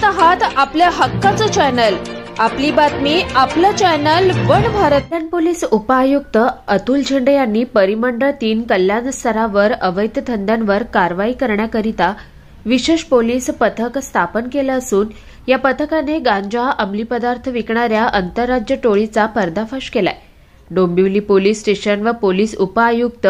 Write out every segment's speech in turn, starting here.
पाहत आहात आपल्या हक्काचं चॅनल, आपली बातमी, आपलं चॅनल वन भारत। पोलीस उपायुक्त अतुल झेंडे यांनी परिमंडळ 3 कल्याण स्तरावर अवैध धंद्यांवर कारवाई करण्याकरिता विशेष पोलीस पथक स्थापन केलं असून या पथकाने गांजा, अंमली पदार्थ विकणाऱ्या आंतरराज्य टोळीचा पर्दाफाश केलाय। डोंबिवली पोलीस स्टेशन व पोलीस उपायुक्त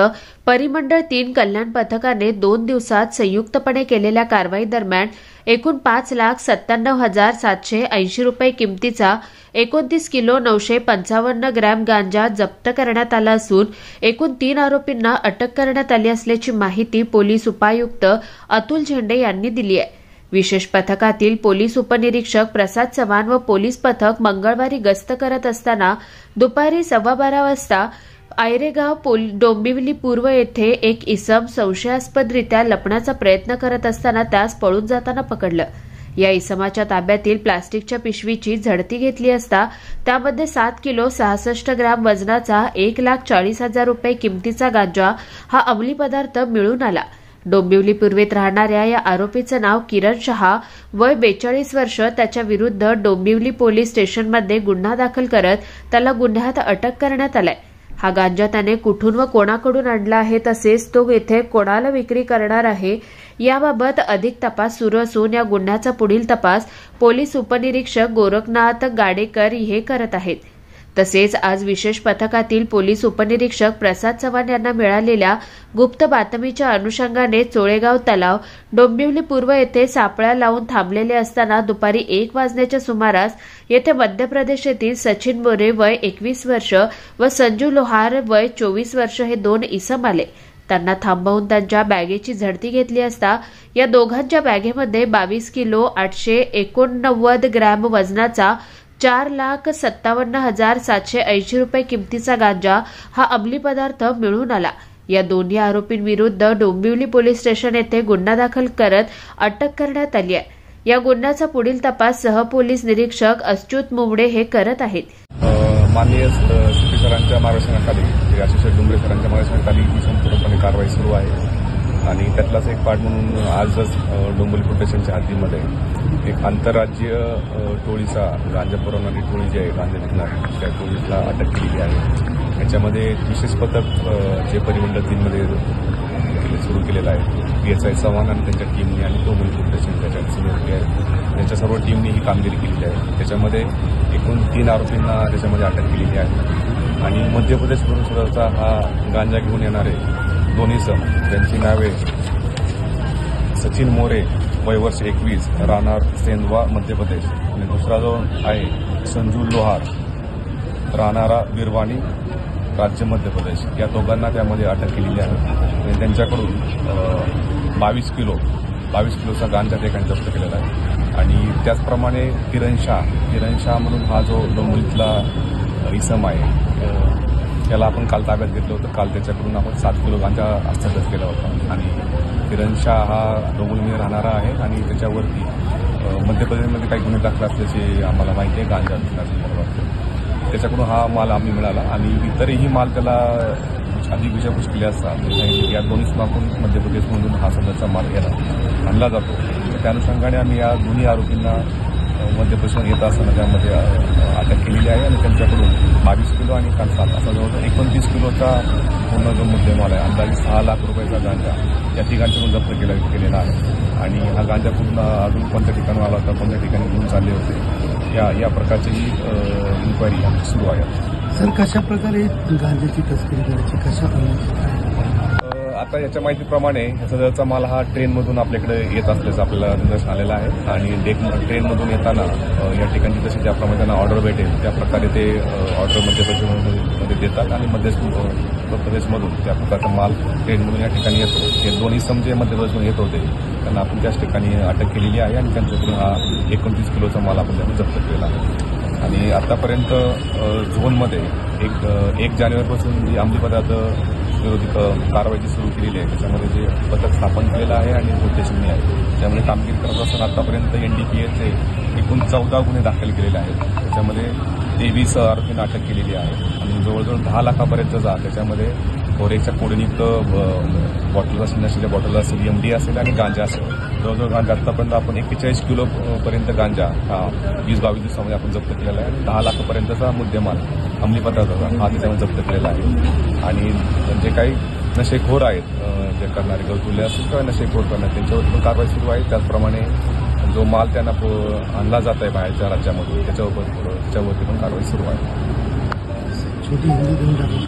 परिमंडळ 3 कल्याण पथकाने 2 दिवसात संयुक्तपणे केलेल्या कारवाई दरम्यान एकूण 5,97,780 रुपये किमतीचा 29 किलो 955 ग्रॅम गांजा जप्त करण्यात आला असून एकूण 3 आरोपींना अटक करण्यात आली असल्याची माहिती पोलीस उपायुक्त अतुल झेंडे यांनी दिली आहे। विशेष पथकातील पोलीस उपनिरीक्षक प्रसाद चव्हाण व पोलीस पथक मंगळवारी गस्त करत असताना दुपारी 12:15 वाजता आयरेगाव डोंबिवली पूर्व येथे एक इसम संशयास्पदरित्या लपण्याचा प्रयत्न करत असताना त्यास पळून जाताना पकडलं। या इसमाच्या ताब्यातील प्लास्टिकच्या पिशवीची झडती घेतली असता त्यामध्ये 7 किलो 66 ग्रॅम वजनाचा 1,40,000 रुपये किमतीचा गांजा हा अंमली पदार्थ मिळून आला। डोंबिवली पूर्वेत राहणाऱ्या या आरोपीचं नाव किरण शहा, वय 42 वर्ष। त्याच्या विरुद्ध डोंबिवली पोलीस स्टेशनमध्ये गुन्हा दाखल करत त्याला गुन्ह्यात अटक करण्यात आलाय। हा गांजा त्याने कुठून व कोणाकडून आणला आहे तसेच तो येथे कोणाला विक्री करणार आहे याबाबत अधिक तपास सुरू असून या गुन्ह्याचा पुढील तपास पोलीस उपनिरीक्षक गोरखनाथ गाडेकर हे करत आहेत। तसेच आज विशेष पथकातील पोलीस उपनिरीक्षक प्रसाद चव्हाण यांना मिळालेल्या गुप्त बातमीच्या अनुषंगाने चोळेगाव तलाव डोंबिवली पूर्व येथे सापळा लावून थांबलेले असताना दुपारी 1 वाजण्याच्या सुमारास येथे मध्य प्रदेश येथील सचिन मोरे वय 21 वर्ष व संजू लोहार वय 24 वर्ष हे 2 इसम आले। त्यांना थांबवून त्यांच्या बॅगेची झडती घेतली असता या दोघांच्या बॅगेमध्ये 22 किलो 889 ग्रॅम वजनाचा 4,57,780 रुपये किमतीचा गांजा हा अंमली पदार्थ मिळून आला। या दोन्ही आरोपींविरुद्ध डोंबिवली पोलीस स्टेशन येथे गुन्हा दाखल करत अटक करण्यात आली आहे। या गुन्ह्याचा पुढील तपास सहपोलीस निरीक्षक अच्युत मुवडे हे करत आहेत। माननीय सीपी सरांच्या मार्गदर्शनाखाली, आशिष डोंगरे सरांच्या मार्गदर्शनाखाली ही संपूर्णपणे कारवाई सुरू आहे आणि त्यातलाच एक पार्ट म्हणून आजच डोंबिवली पोलीस स्टेशनच्या हद्दीमध्ये एक आंतरराज्य टोळीचा गांजा पुरवणारी टोळी जी आहे, गांजा विकणारी, त्या टोळीला अटक केलेली आहे। याच्यामध्ये विशेष पथक जे परिमंडळ 3 मध्ये सुरू केलेलं आहे, PSI चव्हाण आणि त्यांच्या टीमने आणि डोंबिवली पोलीस स्टेशन त्याच्या सिनियरिटी आहे, त्यांच्या सर्व टीमने ही कामगिरी केलेली आहे। त्याच्यामध्ये एकूण 3 आरोपींना त्याच्यामध्ये अटक केलेली आहे आणि मध्य प्रदेशवरून सुद्धा हा गांजा घेऊन येणारे 2 इसम, त्यांची नावे सचिन मोरे वय वर्ष 21, राहणार सेंधवा मध्य प्रदेश, आणि दुसरा जो आहे संजू लोहार, राहणारा बिरवाणी, राज्य मध्य प्रदेश, या दोघांना त्यामध्ये अटक केलेली आहे आणि त्यांच्याकडून 22 किलोचा गांजा ठिकाणी जप्त केलेला आहे। आणि त्याचप्रमाणे किरण शाह म्हणून हा जो डोंबिवलीतला इसम आहे त्याला आपण काल ताब्यात घेतलं होतं। काल त्याच्याकडून आपण 7 किलो गांजा हस्तगत केला होता आणि किरण शाह हा डोंबिवलीमध्ये राहणारा आहे आणि त्याच्यावरती मध्य प्रदेशमध्ये काही गुन्हे दाखल असल्याचे आम्हाला माहिती आहे। गांजा विकण्यासंदर्भात त्याच्याकडून हा माल आम्ही मिळाला आणि इतरही माल त्याला अधिक विचारपूस केली असता या दोन्ही स्माकून मध्य प्रदेशमधून हा सध्याचा माल आणला जातो। त्या अनुषंगाने आम्ही या दोन्ही आरोपींना मध्य प्रदेशात येत असताना त्यामध्ये अटक केलेली आहे आणि त्यांच्याकडून 22 किलो आणि 7 असा जवळजवळ 29 किलोचा पूर्ण जो मुद्देमाल आहे, अंदाजे 6 लाख रुपयाचा गांजा या ठिकाणच्याकडून जप्त केलेला आहे आणि हा गांजा पूर्ण अजून कोणत्या ठिकाणी आला होता, कोणत्या ठिकाणी घेऊन चालले होते, या प्रकारची इन्क्वायरी सुरू आहे। सर, कशा प्रकारे गांजाची तस्करी करायची, कशा आता याच्या माहितीप्रमाणे सदरचा माल हा ट्रेनमधून आपल्याकडे येत असल्याचं आपल्याला निदर्शन आलेलं आहे आणि ट्रेनमधून येताना या ठिकाणी जसे ज्याप्रमाणे त्यांना ऑर्डर भेटेल त्या प्रकारे ते ऑर्डर मध्य प्रदेशमध्ये देतात आणि मध्य प्रदेशमधून त्या प्रकारचा माल ट्रेनमधून या ठिकाणी येतो। हे दोन्ही समजे मध्य प्रदेशमधून येत होते, त्यांना आपण त्याच ठिकाणी अटक केलेली आहे आणि त्यांच्याकडून हा 29 किलोचा माल आपण त्यांनी जप्त केलेला आहे। आणि आतापर्यंत झोनमध्ये 1 जानेवारीपासून जी अंमली पदार्थ विरोधी कारवाई सुरू केलेली आहे त्याच्यामध्ये जे पथक स्थापन केलेलं आहे आणि उद्देशनी आहे त्यामध्ये कामगिरी करत असताना आतापर्यंत NDPAचे एकूण 14 गुन्हे दाखल केलेले आहेत। त्याच्यामध्ये 23 आरोपींना अटक केलेली आहे आणि जवळजवळ 10 लाखापर्यंतचा त्याच्यामध्ये फोरेच्या कोडीयुक्त बॉटल असेल, नशेच्या बॉटल असेल, MD असेल आणि गांजा असेल. जवळजवळ गांजा आतापर्यंत आपण 41 किलो पर्यंत गांजा हा 20-22 दिवसामध्ये आपण जप्त केलेला आहे. 10 लाखापर्यंतचा मुद्देमाल अंमली पदार्थाचा हा त्याच्यामध्ये जप्त केलेला आहे. आणि जे काही नशेखोर आहेत, जे करणारे गवतुले असतील किंवा नशेखोर करणारे, त्यांच्यावर पण कारवाई सुरू आहे. त्याचप्रमाणे जो माल त्यांना आणला जात आहे बाहेरच्या राज्यामधून त्याच्यावरती पण कारवाई सुरू आहे. छोटी हिंदी